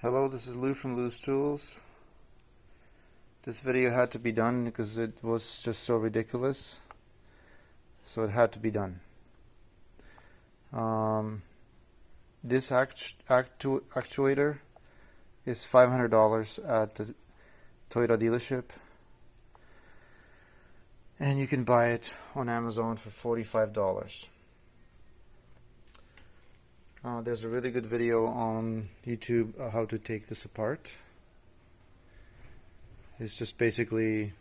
Hello, this is Lou from Lou's Tools. This video had to be done because it was just so ridiculous. So it had to be done. This actuator is $500 at the Toyota dealership. And you can buy it on Amazon for $45. There's a really good video on YouTube how to take this apart. It's just basically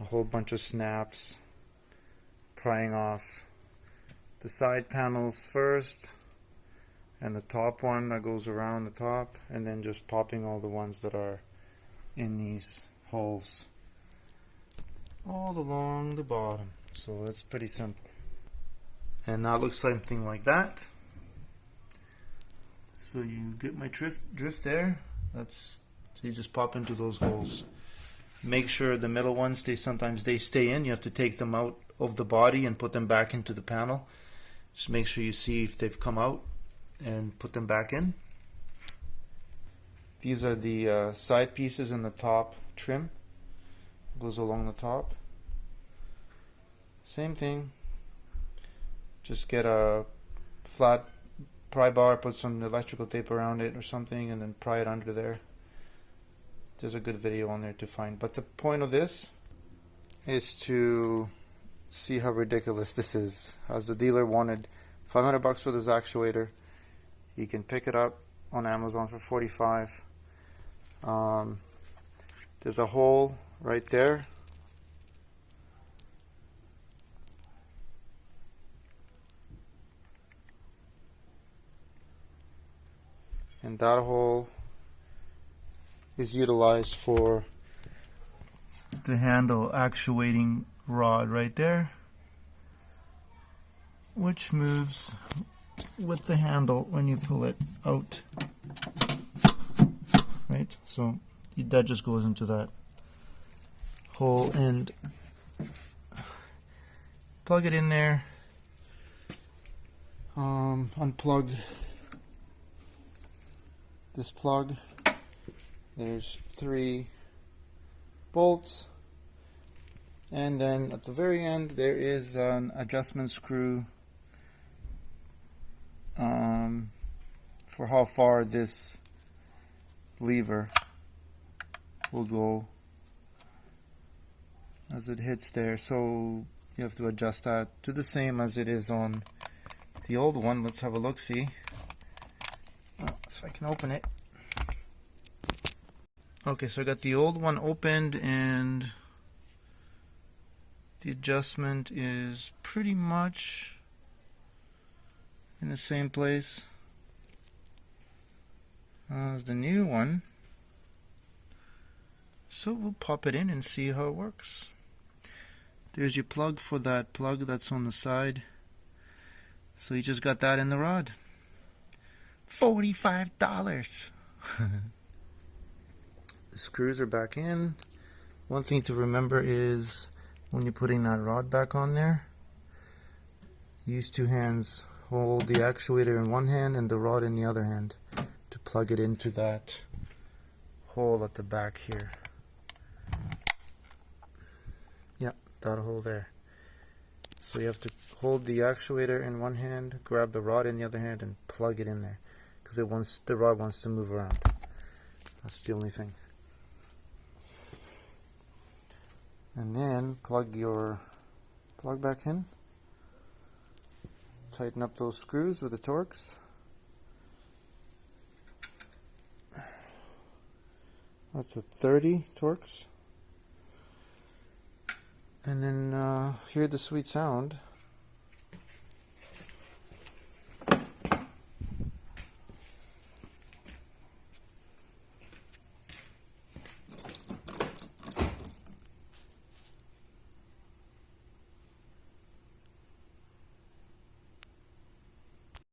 a whole bunch of snaps, prying off the side panels first and the top one that goes around the top, and then just popping all the ones that are in these holes all along the bottom. So that's pretty simple. And that looks something like that. So you get my drift there. So you just pop into those holes. Make sure the middle ones sometimes they stay in. You have to take them out of the body and put them back into the panel. Just make sure you see if they've come out and put them back in. These are the side pieces in the top trim. Goes along the top. Same thing. Just get a flat pry bar, put some electrical tape around it or something, and then pry it under there. There's a good video on there to find. But the point of this is to see how ridiculous this is. As the dealer wanted $500 for this actuator, you can pick it up on Amazon for $45. There's a hole right there. And that hole is utilized for the handle actuating rod right there, which moves with the handle when you pull it out. Right? So that just goes into that hole, and plug it in there. Unplug this plug. There's 3 bolts, and then at the very end there is an adjustment screw for how far this lever will go as it hits there. So you have to adjust that to the same as it is on the old one. Let's have a look-see. If I can open it. Okay, so I got the old one opened, and the adjustment is pretty much in the same place as the new one. So we'll pop it in and see how it works. There's your plug for that plug that's on the side. So you just got that in the rod. $45. The screws are back in. One thing to remember is when you're putting that rod back on there, use 2 hands. Hold the actuator in one hand and the rod in the other hand to plug it into that hole at the back here. Yep, that hole there. So you have to hold the actuator in one hand, grab the rod in the other hand, and plug it in there, because the rod wants to move around. That's the only thing. And then plug your plug back in. Tighten up those screws with the Torx. That's a 30 Torx. And then hear the sweet sound